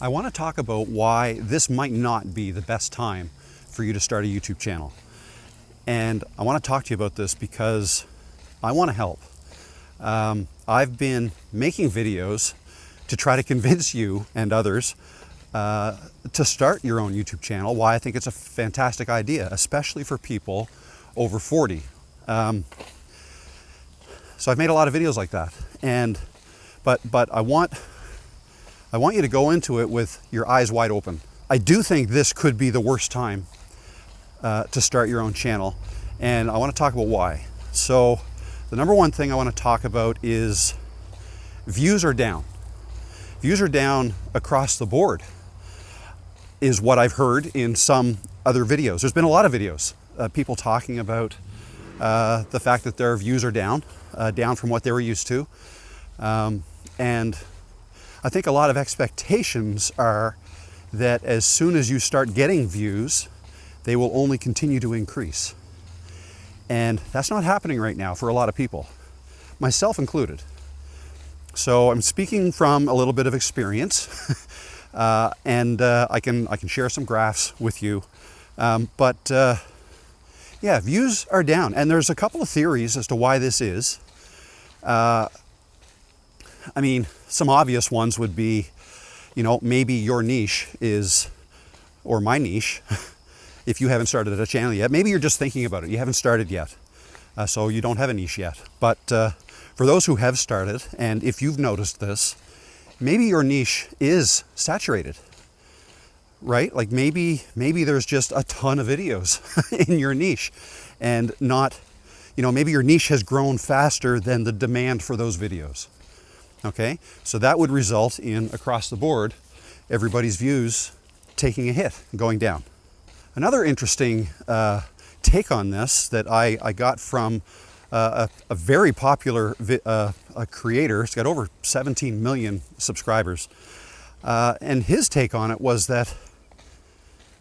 I want to talk about why this might not be the best time for you to start a YouTube channel. And I want to talk to you about this because I want to help. I've been making videos to try to convince you and others to start your own YouTube channel, why I think it's a fantastic idea, especially for people over 40. So I've made a lot of videos like that, but I want you to go into it with your eyes wide open. I do think this could be the worst time to start your own channel, and I want to talk about why. So the number one thing I want to talk about is views are down. Views are down across the board, is what I've heard in some other videos. There's been a lot of videos, people talking about the fact that their views are down from what they were used to. And I think a lot of expectations are that as soon as you start getting views, they will only continue to increase. And that's not happening right now for a lot of people, myself included. So I'm speaking from a little bit of experience, and I can share some graphs with you. Yeah, views are down, and there's a couple of theories as to why this is. I mean, some obvious ones would be, maybe your niche is, or my niche, if you haven't started a channel yet, maybe you're just thinking about it. You haven't started yet, so you don't have a niche yet. But for those who have started, and if you've noticed this, maybe your niche is saturated, right? Like maybe there's just a ton of videos in your niche, and not, maybe your niche has grown faster than the demand for those videos. Okay, so that would result in, across the board, everybody's views taking a hit, going down. Another interesting take on this that I got from a very popular a creator. He's got over 17 million subscribers. And his take on it was that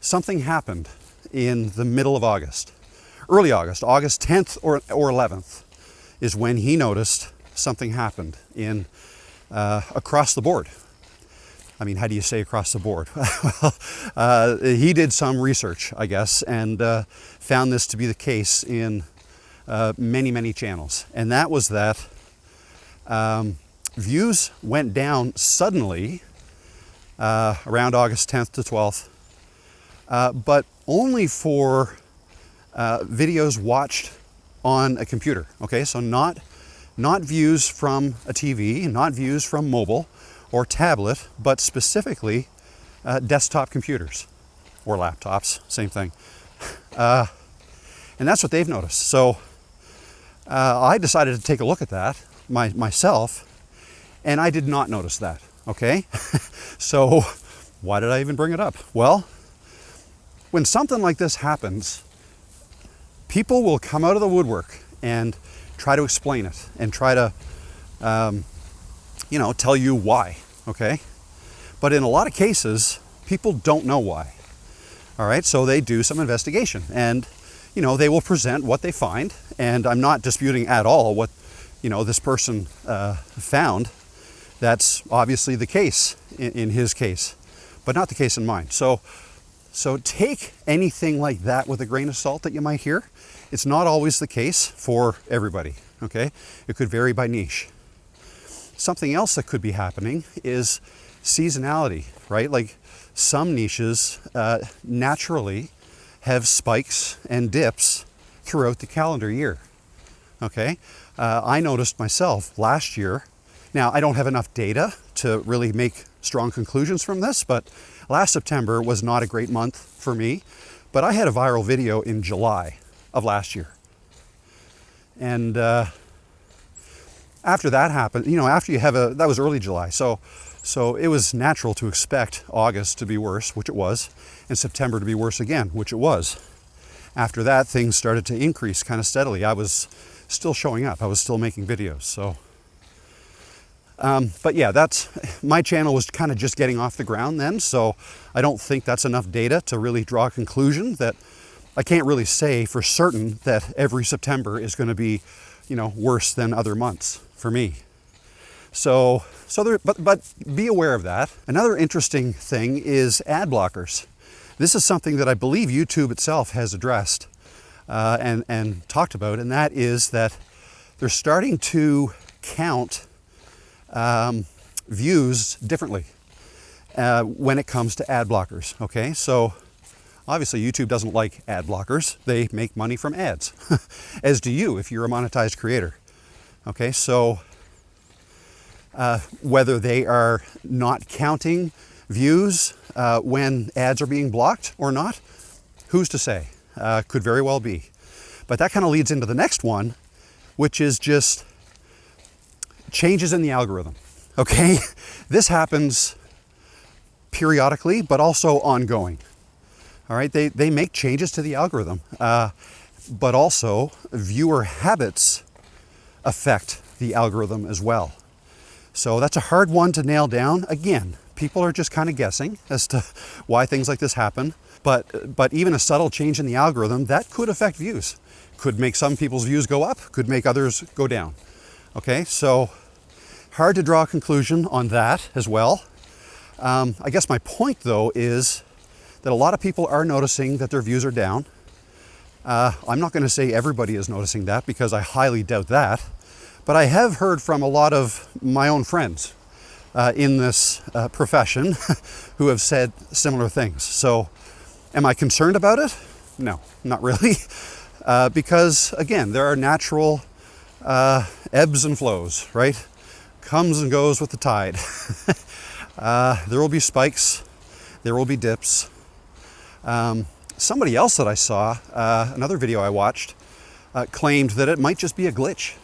something happened in the middle of August. Early August, August 10th or 11th is when he noticed something happened in across the board. I mean, how do you say across the board? Well, he did some research, I guess, and found this to be the case in many channels. And that was that views went down suddenly around August 10th to 12th, but only for videos watched on a computer. Okay, so not views from a TV, not views from mobile or tablet, but specifically desktop computers or laptops, same thing. And that's what they've noticed. So I decided to take a look at that myself, and I did not notice that, okay? So why did I even bring it up? Well, when something like this happens, people will come out of the woodwork and try to explain it and try to, tell you why, okay? But in a lot of cases, people don't know why, all right? So they do some investigation, and, they will present what they find, and I'm not disputing at all what, this person found. That's obviously the case in his case, but not the case in mine. So take anything like that with a grain of salt that you might hear. It's not always the case for everybody, okay? It could vary by niche. Something else that could be happening is seasonality, right? Like some niches naturally have spikes and dips throughout the calendar year, okay? I noticed myself last year. Now, I don't have enough data to really make strong conclusions from this, but last September was not a great month for me, but I had a viral video in July of last year. And after that happened, after you have that was early July, so it was natural to expect August to be worse, which it was, and September to be worse again, which it was. After that, things started to increase kind of steadily. I was still showing up. I was still making videos, so. But yeah, my channel was kind of just getting off the ground then, so I don't think that's enough data to really draw a conclusion. That I can't really say for certain that every September is going to be, worse than other months for me. But be aware of that. Another interesting thing is ad blockers. This is something that I believe YouTube itself has addressed and talked about, and that is that they're starting to count views differently when it comes to ad blockers. Okay, so obviously YouTube doesn't like ad blockers. They make money from ads, as do you if you're a monetized creator. Okay, so whether they are not counting views when ads are being blocked or not, who's to say? Could very well be. But that kind of leads into the next one, which is just changes in the algorithm. Okay, this happens periodically, but also ongoing. All right, they make changes to the algorithm, but also viewer habits affect the algorithm as well. So that's a hard one to nail down. Again, people are just kind of guessing as to why things like this happen. But even a subtle change in the algorithm, that could affect views. Could make some people's views go up, could make others go down. Okay, so hard to draw a conclusion on that as well. I guess my point though is that a lot of people are noticing that their views are down. I'm not going to say everybody is noticing that because I highly doubt that. But I have heard from a lot of my own friends in this profession who have said similar things. So am I concerned about it? No, not really. Because again, there are natural ebbs and flows, right? Comes and goes with the tide. There will be spikes, there will be dips. Somebody else that I saw, another video I watched, claimed that it might just be a glitch.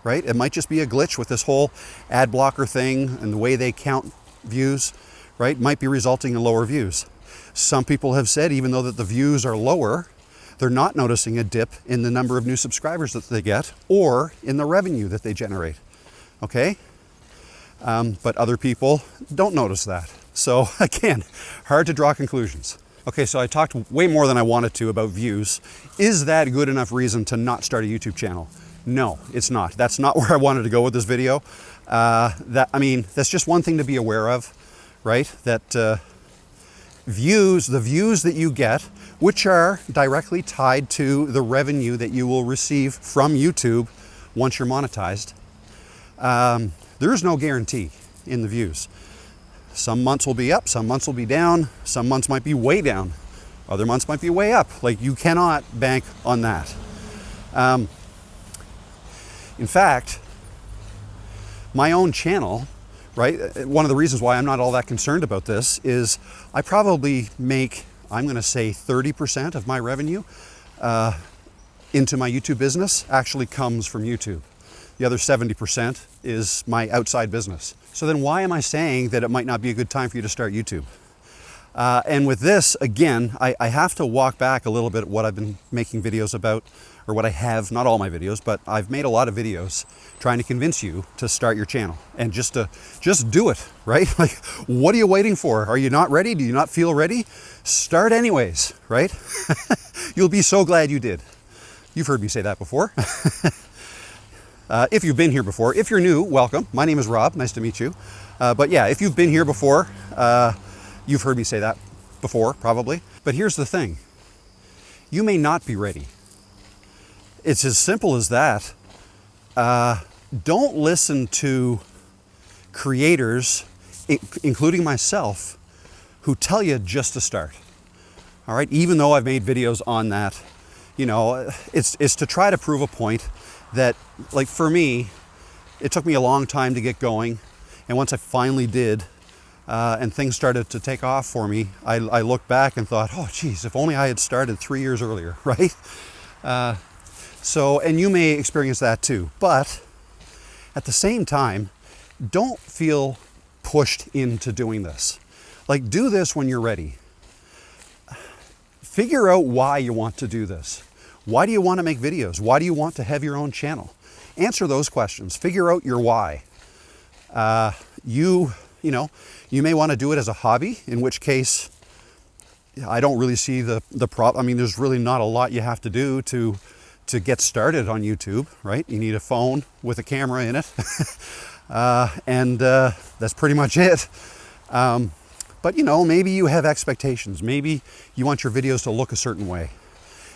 Right? It might just be a glitch with this whole ad blocker thing and the way they count views, right? Might be resulting in lower views. Some people have said even though that the views are lower, they're not noticing a dip in the number of new subscribers that they get or in the revenue that they generate. Okay? But other people don't notice that. So again, hard to draw conclusions. Okay, so I talked way more than I wanted to about views. Is that good enough reason to not start a YouTube channel? No, it's not. That's not where I wanted to go with this video. That's just one thing to be aware of, right? That the views that you get, which are directly tied to the revenue that you will receive from YouTube once you're monetized, there is no guarantee in the views. Some months will be up, some months will be down, some months might be way down, other months might be way up. Like, you cannot bank on that. In fact, my own channel, right? One of the reasons why I'm not all that concerned about this is I probably make, I'm going to say 30% of my revenue into my YouTube business actually comes from YouTube. The other 70% is my outside business. So then why am I saying that it might not be a good time for you to start YouTube? And with this, again, I have to walk back a little bit what I've been making videos about, or what I have, not all my videos, but I've made a lot of videos trying to convince you to start your channel and just do it, right? Like, what are you waiting for? Are you not ready? Do you not feel ready? Start anyways, right? You'll be so glad you did. You've heard me say that before. If you've been here before, if you're new, welcome. My name is Rob, nice to meet you. But yeah, if you've been here before, you've heard me say that before, probably. But here's the thing. You may not be ready. It's as simple as that. Don't listen to creators, including myself, who tell you just to start. All right, even though I've made videos on that, you know, it's to try to prove a point that, like, for me, it took me a long time to get going. And once I finally did, and things started to take off for me, I looked back and thought, oh geez, if only I had started 3 years earlier, right? So, and you may experience that too, but at the same time, don't feel pushed into doing this. Like, do this when you're ready. Figure out why you want to do this. Why do you want to make videos? Why do you want to have your own channel? Answer those questions. Figure out your why. You may want to do it as a hobby, in which case I don't really see the problem. I mean, there's really not a lot you have to do to get started on YouTube, right? You need a phone with a camera in it. and that's pretty much it. But you know, maybe you have expectations. Maybe you want your videos to look a certain way.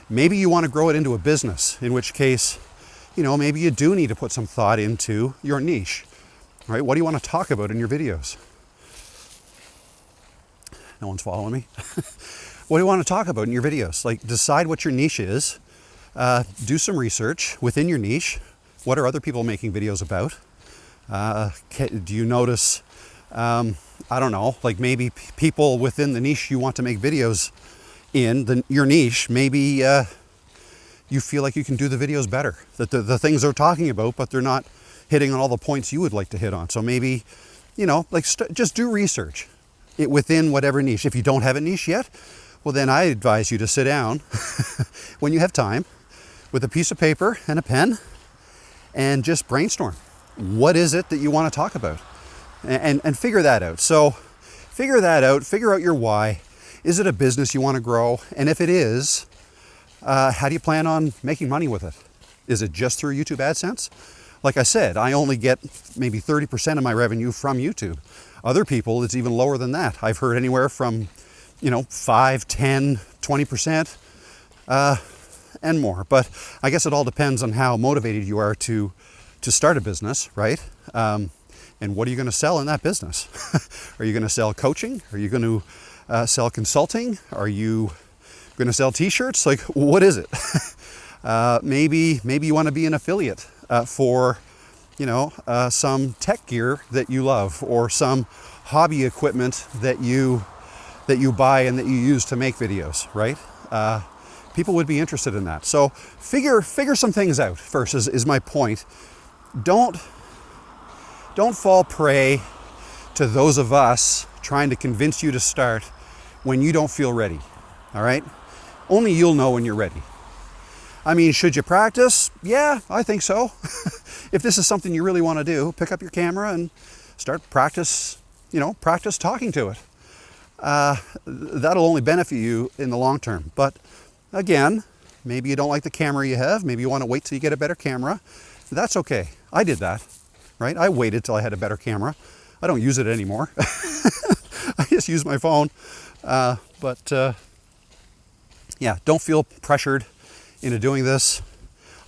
Maybe you want to grow it into a business, in which case, you know, maybe you do need to put some thought into your niche, right? What do you want to talk about in your videos? No one's following me. What do you want to talk about in your videos? Like, decide what your niche is. Do some research within your niche. What are other people making videos about? Do you notice, I don't know, like maybe people within the niche you want to make videos in, your niche, maybe you feel like you can do the videos better. That the things they're talking about, but they're not hitting on all the points you would like to hit on. So maybe, you know, like just do research within whatever niche. If you don't have a niche yet, well then I advise you to sit down when you have time with a piece of paper and a pen and just brainstorm. What is it that you want to talk about? And figure that out. So figure that out, figure out your why. Is it a business you want to grow? And if it is, how do you plan on making money with it? Is it just through YouTube AdSense? Like I said, I only get maybe 30% of my revenue from YouTube. Other people, it's even lower than that. I've heard anywhere from, you know, 5, 10, 20%, and more. But I guess it all depends on how motivated you are to start a business, right? And what are you going to sell in that business? Are you going to sell coaching? Are you going to sell consulting? Are you going to sell t-shirts? Like, what is it? Maybe you want to be an affiliate for, you know, some tech gear that you love, or some hobby equipment that you buy and that you use to make videos, right? People would be interested in that. So figure some things out first is my point. Don't fall prey to those of us trying to convince you to start when you don't feel ready, all right? Only you'll know when you're ready. I mean, should you practice? Yeah, I think so. If this is something you really want to do, pick up your camera and start practice talking to it. That'll only benefit you in the long term. But again, maybe you don't like the camera you have. Maybe you want to wait till you get a better camera. That's okay. I did that, right? I waited till I had a better camera. I don't use it anymore. I just use my phone. Yeah, don't feel pressured into doing this.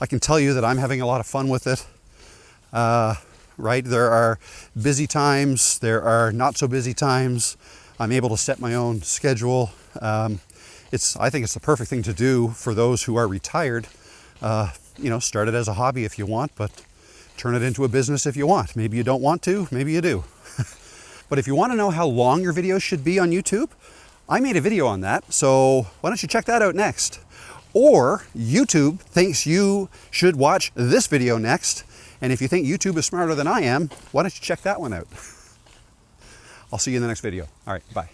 I can tell you that I'm having a lot of fun with it. Right? There are busy times. There are not so busy times. I'm able to set my own schedule. I think it's the perfect thing to do for those who are retired. You know, start it as a hobby if you want, but turn it into a business if you want. Maybe you don't want to, maybe you do. But if you want to know how long your videos should be on YouTube, I made a video on that, so why don't you check that out next? Or YouTube thinks you should watch this video next, and if you think YouTube is smarter than I am, why don't you check that one out? I'll see you in the next video. All right, bye.